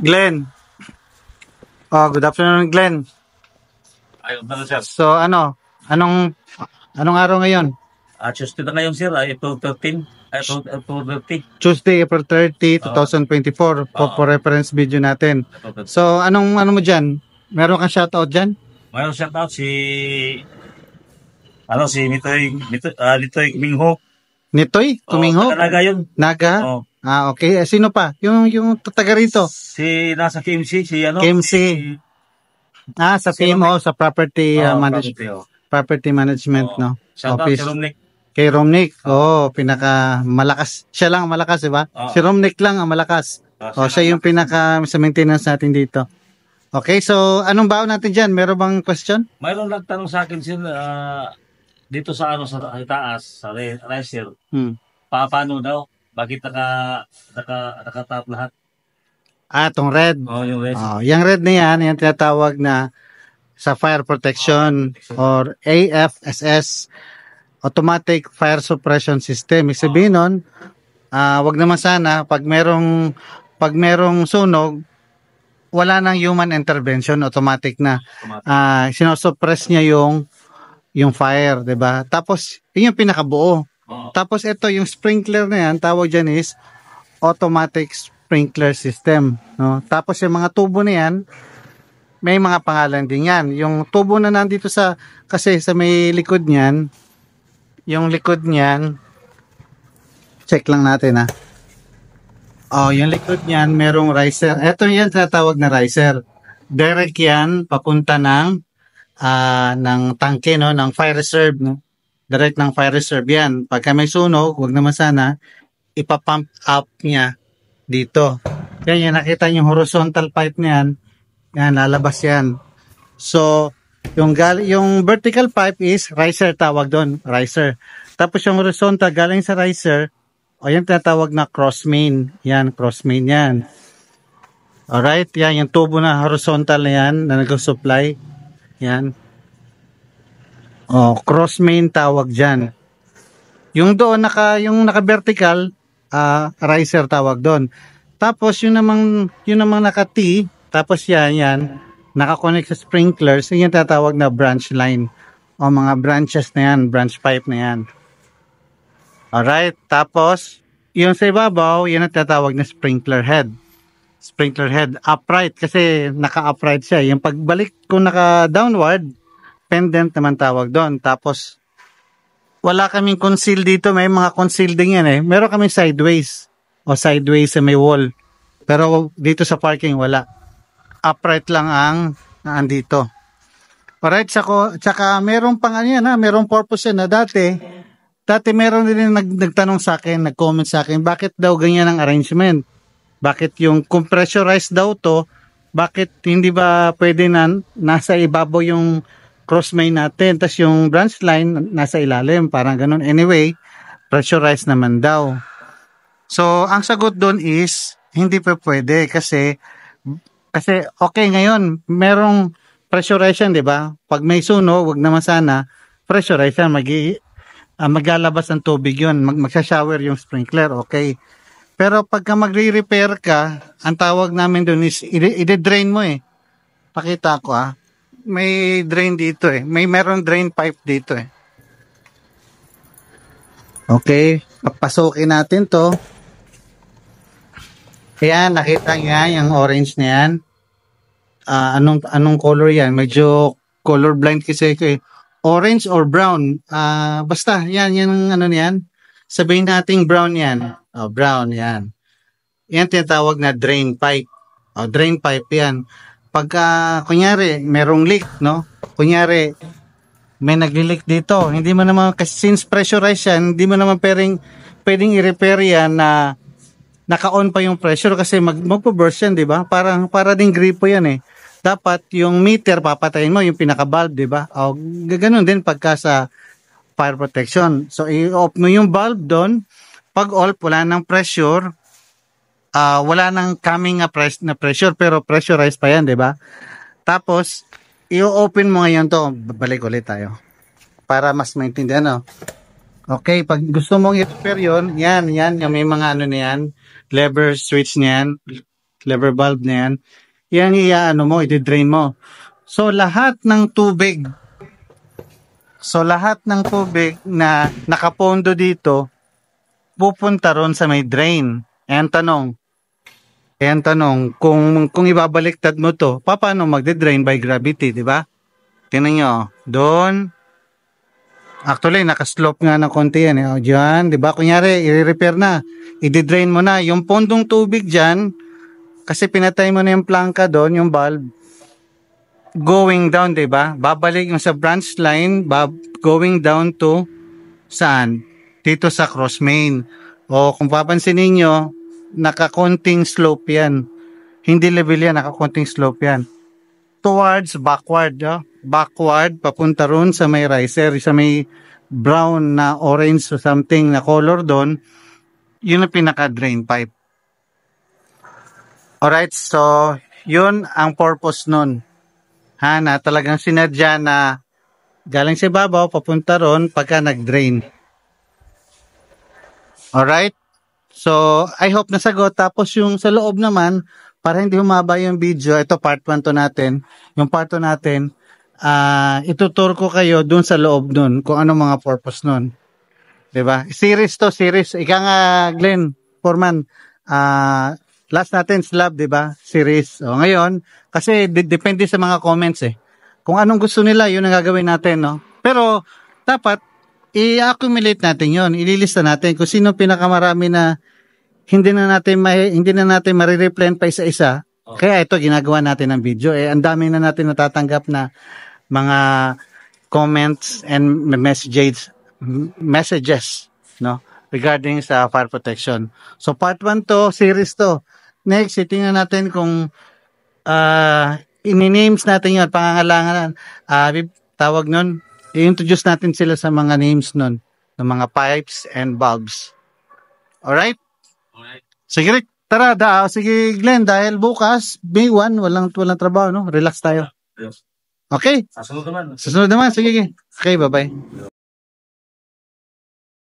Glenn. Oh, good afternoon, Glenn. Ayun na sir. So, anong araw ngayon? Tuesday na ngayon sir, ay April 13. April 30. Tuesday, April 30, 2024. For reference video natin. So, ano mo dyan? Meron kang shoutout dyan? Mayroon shoutout si Litoy Mingho. Nitoy? Tumingho? Naga yun. Naga? Oh, Okay. Sino pa? Yung taga rito? si nasa KMC, KMC. Sa PMO, sa property property management, no? Shoutout Office. si Romnick. Kay Romnick. Pinaka malakas. Siya lang ang malakas, di ba? Si Romnick lang ang malakas. Siya yung pinaka sa maintenance natin dito. Okay, so anong baon natin dyan? Meron bang question? Mayroon nagtanong sa akin sir, dito sa sa taas, sa riser. Paano daw? Bakit nakatap lahat? Itong red. Yung red. Yung red na yan, yung tinatawag na sa fire protection or AFSS, Automatic Fire Suppression System. Ibig sabihin nun, wag naman sana, pag merong sunog, wala nang human intervention, automatic na. Sinosuppress niya yung fire, 'di ba? Tapos, yun yung pinakabuo. Tapos ito, yung sprinkler na yan, tawag dyan is automatic sprinkler system. No? Tapos yung mga tubo na yan, may mga pangalan din yan. Yung tubo na nandito kasi sa may likod niyan, yung likod niyan, check lang natin yung likod niyan, merong riser. Ito yan, tinatawag na riser. Direct yan, papunta ng tangke, no? Ng fire reserve, no? Direct ng fire reserve yan. Pagka may sunog, wag naman sana, ipapump up niya dito. Yan, nakita yung horizontal pipe na yan. Yan, lalabas yan. So, yung vertical pipe is riser, tawag doon, riser. Tapos yung horizontal galing sa riser, yan tinatawag na cross main. Yan, cross main yan. Alright, yan, yung tubo na horizontal na yan, na nag-supply. Yan. Cross main tawag dyan. Yung doon, yung naka-vertical, riser tawag doon. Tapos, yung namang naka-T, tapos yan, naka-connect sa sprinklers, yung tatawag na branch line. Mga branches na yan, branch pipe na yan. Alright, tapos, yung sa ibabaw, yan ang tatawag na sprinkler head. Sprinkler head, upright, kasi naka-upright siya. Yung pagbalik kung naka-downward, pendant naman tawag doon. Tapos, wala kaming conceal dito. May mga conceal din yan Meron kaming sideways. Sideways sa may wall. Pero dito sa parking, wala. Upright lang ang andito. Alright, tsaka meron pang merong purpose yan na dati meron din nagtanong sa akin, nag-comment sa akin, bakit daw ganyan ang arrangement? Bakit kung pressurized daw to, bakit hindi ba pwede na nasa ibabaw yung cross main natin, tas yung branch line nasa ilalim, parang ganun. Anyway, pressurized naman daw. So, ang sagot doon is, hindi pa pwede kasi okay ngayon, merong pressurization, di ba? Pag may sunog, wag naman sana, pressurization, maglalabas ng tubig yun, magsha-shower yung sprinkler, okay. Pero pagka magre-repair ka, ang tawag namin doon is, i-drain mo Pakita ko may drain dito meron drain pipe dito Okay, papasukin natin to. Ayan, nakita niya yung orange na yan. Anong color yan? Medyo color blind kasi orange or brown. Basta, yan niyan. Sabihin natin brown yan. Brown yan. Yan tinatawag na drain pipe. Drain pipe yan. Pagka, kunyari, merong leak, no? Kunyari, may nagli-leak dito. Hindi mo naman, kasi since pressurized yan, hindi mo naman pwedeng i-repair yan na naka-on pa yung pressure kasi magpo-burst yan, di ba? Para ding gripo yan Dapat yung meter papatayin mo, yung pinaka-valve, di ba? Ganoon din pagka sa fire protection. So, i-off mo yung valve doon. Pag off, wala ng pressure. Wala nang coming na pressure pero pressurized pa yan, di ba? Tapos, i-open mo ngayon to. Balik ulit tayo. Para mas maintindihan, Okay, pag gusto mong i-repair yun, yan, yung may mga na yan, lever switch niyan. lever valve na yan, yan iaano mo, i-drain mo. So lahat ng tubig na nakapondo dito, pupunta ron sa may drain. Ayan tanong, kung ibabaliktad mo to, paano magde-drain by gravity, di ba? Tingnan nyo, doon. Actually, nakaslope nga ng konti yan. O, dyan, di ba? Kunyari, i-repair na. I-drain mo na. Yung pondong tubig dyan, kasi pinatay mo na yung plangka doon, yung valve, going down, di ba? Babalik yung sa branch line, going down to saan? Dito sa cross main. O kung papansin niyo, nakakonting slope yan. Hindi level yan, nakakonting slope yan. Towards backward, backward, papunta ron sa may riser, sa may brown na orange or something na color doon, yun ang pinaka-drain pipe. Alright, so yun ang purpose nun. Na talagang sinadya na galing sa babaw, papunta ron pagka nag-drain. Alright? So, I hope nasagot. Tapos yung sa loob naman, para hindi humaba yung video, ito part 1 to natin. Yung part 2 natin, itutur ko kayo dun sa loob nun, kung ano mga purpose nun. Diba? Series to, series. Ika nga, Glenn, Foreman, last natin slab, diba? Series. O ngayon, kasi depende sa mga comments eh. Kung anong gusto nila, yun ang gagawin natin, no? Pero, dapat, i-accumulate natin yon, ililista natin kung sino pinakamarami na hindi na natin marireplan pa isa-isa. Kaya ito ginagawa natin ng video. Ang dami na natin natatanggap na mga comments and messages, no, regarding sa fire protection. So part 1 to, series to. Next, tingnan natin kung ini-names natin yun, pangangalangan, tawag nun, i-introduce natin sila sa mga names nun, ng mga pipes and bulbs. Alright? Sige, tara, sige Glenn, dahil bukas, May 1, walang trabaho, no? Relax tayo. Okay? Susunod naman. Sige. Okay, bye-bye.